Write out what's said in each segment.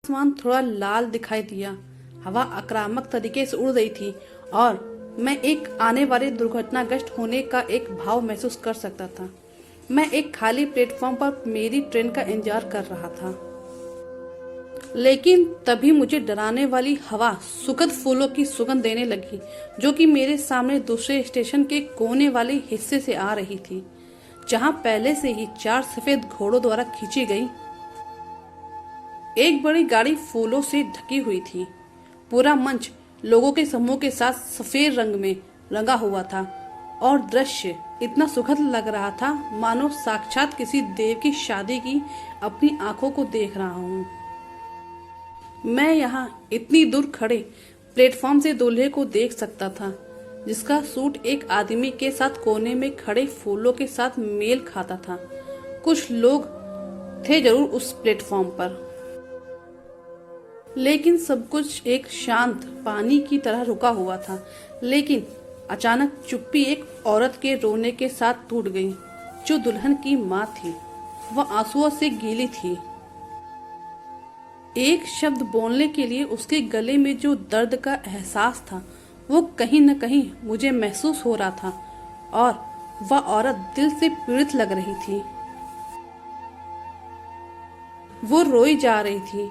आसमान थोड़ा लाल दिखाई दिया। हवा आक्रामक तरीके से उड़ रही थी और मैं एक आने वाले दुर्घटनाग्रस्त होने का एक भाव महसूस कर सकता था। मैं एक खाली प्लेटफॉर्म पर मेरी ट्रेन का इंतजार कर रहा था, लेकिन तभी मुझे डराने वाली हवा सुखद फूलों की सुगंध देने लगी, जो कि मेरे सामने दूसरे स्टेशन के कोने वाले हिस्से से आ रही थी, जहां पहले से ही 4 सफेद घोड़ों द्वारा खींची गई एक बड़ी गाड़ी फूलों से ढकी हुई थी। पूरा मंच लोगों के समूह के साथ सफेद रंग में रंगा हुआ था और दृश्य इतना सुखद लग रहा था मानो साक्षात किसी देव की शादी की अपनी आंखों को देख रहा हूँ। मैं यहाँ इतनी दूर खड़े प्लेटफॉर्म से दूल्हे को देख सकता था, जिसका सूट एक आदमी के साथ कोने में खड़े फूलों के साथ मेल खाता था। कुछ लोग थे जरूर उस प्लेटफॉर्म पर, लेकिन सब कुछ एक शांत पानी की तरह रुका हुआ था। लेकिन अचानक चुप्पी एक औरत के रोने के साथ टूट गई, जो दुल्हन की माँ थी। वह आंसुओं से गीली थी। एक शब्द बोलने के लिए उसके गले में जो दर्द का एहसास था, वो कहीं न कहीं मुझे महसूस हो रहा था और वह औरत दिल से पीड़ित लग रही थी। वो रोई जा रही थी,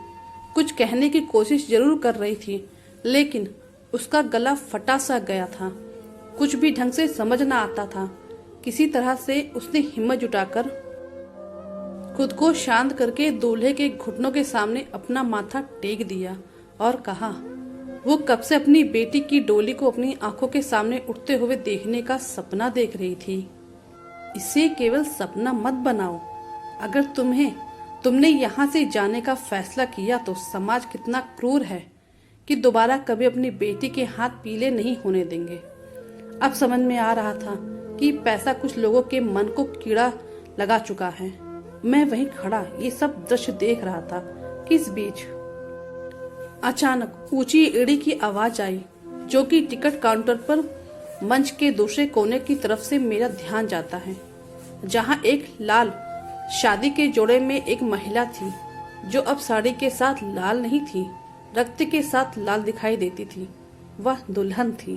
कुछ कहने की कोशिश जरूर कर रही थी, लेकिन उसका गला फटा सा गया था। कुछ भी ढंग से समझ न आता था। किसी तरह से उसने हिम्मत जुटाकर खुद को शांत करके दूल्हे के घुटनों के सामने अपना माथा टेक दिया और कहा, वो कब से अपनी बेटी की डोली को अपनी आंखों के सामने उठते हुए देखने का सपना देख रही थी। इसे केवल सपना मत बनाओ। अगर तुमने यहाँ से जाने का फैसला किया तो समाज कितना क्रूर है कि दोबारा कभी अपनी बेटी के हाथ पीले नहीं होने देंगे। अब समझ में आ रहा था कि पैसा कुछ लोगों के मन को कीड़ा लगा चुका है। मैं वहीं खड़ा ये सब दृश्य देख रहा था कि इस बीच अचानक ऊंची एड़ी की आवाज आई, जो कि टिकट काउंटर पर मंच के दूसरे कोने की तरफ से मेरा ध्यान जाता है, जहां एक लाल शादी के जोड़े में एक महिला थी, जो अब साड़ी के साथ लाल नहीं थी, रक्त के साथ लाल दिखाई देती थी। वह दुल्हन थी।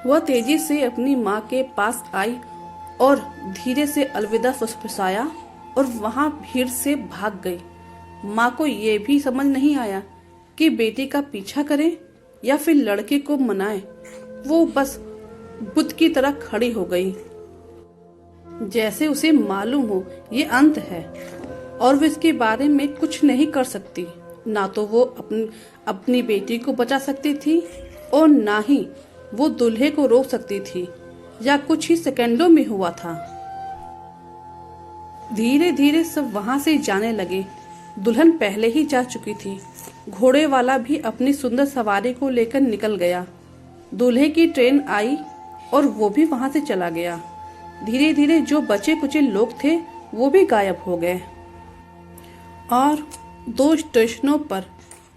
वह तेजी से अपनी माँ के पास आई और धीरे से अलविदा फुसफुसाया और वहां भीड़ से भाग गई। माँ को यह भी समझ नहीं आया कि बेटी का पीछा करे या फिर लड़के को मनाए। वो बस बुत की तरह खड़ी हो गई, जैसे उसे मालूम हो ये अंत है और वो इसके बारे में कुछ नहीं कर सकती। ना तो वो अपनी बेटी को बचा सकती थी और ना ही वो दूल्हे को रोक सकती थी, या कुछ ही सेकंडों में हुआ था। धीरे धीरे सब वहां से जाने लगे। दुल्हन पहले ही जा चुकी थी। घोड़े वाला भी अपनी सुंदर सवारी को लेकर निकल गया। दूल्हे की ट्रेन आई और वो भी वहां से चला गया। धीरे धीरे जो बचे कुचे लोग थे वो भी गायब हो गए और 2 स्टेशनों पर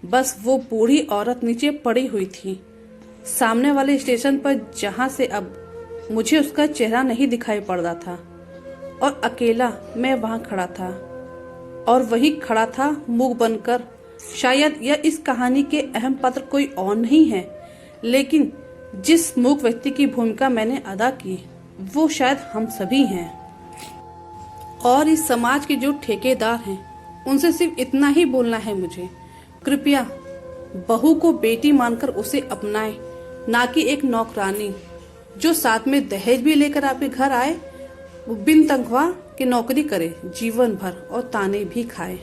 बस वो बूढ़ी औरत नीचे पड़ी हुई थी, सामने वाले स्टेशन पर, जहां से अब मुझे उसका चेहरा नहीं दिखाई पड़ रहा था। और अकेला मैं वहां खड़ा था और वही खड़ा था मुंह बनकर। शायद यह इस कहानी के अहम पात्र कोई और नहीं है, लेकिन जिस मूक व्यक्ति की भूमिका मैंने अदा की वो शायद हम सभी हैं। और इस समाज के जो ठेकेदार हैं उनसे सिर्फ इतना ही बोलना है मुझे, कृपया बहू को बेटी मानकर उसे अपनाएं, ना कि एक नौकरानी जो साथ में दहेज भी लेकर आपके घर आए, वो बिन तनख्वाह की नौकरी करे जीवन भर और ताने भी खाए।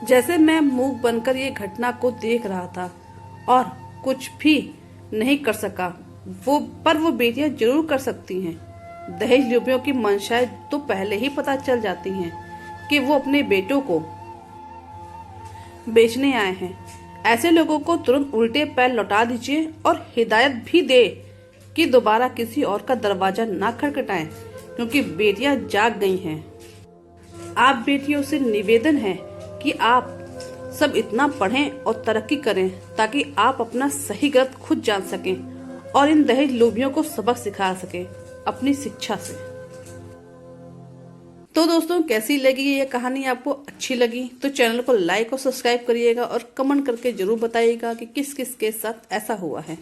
जैसे मैं मूक बनकर ये घटना को देख रहा था और कुछ भी नहीं कर सका, पर वो बेटियां जरूर कर सकती हैं। दहेज लोभियों की मंशाएं तो पहले ही पता चल जाती हैं कि वो अपने बेटों को बेचने आए हैं। ऐसे लोगों को तुरंत उल्टे पैर लौटा दीजिए और हिदायत भी दे कि दोबारा किसी और का दरवाजा ना खटखटाएं, क्योंकि बेटियां जाग गई हैं। आप बेटियों से निवेदन है कि आप सब इतना पढ़ें और तरक्की करें ताकि आप अपना सही गलत खुद जान सकें और इन दहेज लोभियों को सबक सिखा सकें अपनी शिक्षा से। तो दोस्तों, कैसी लगी ये कहानी? आपको अच्छी लगी तो चैनल को लाइक और सब्सक्राइब करिएगा और कमेंट करके जरूर बताइएगा कि किस किस के साथ ऐसा हुआ है।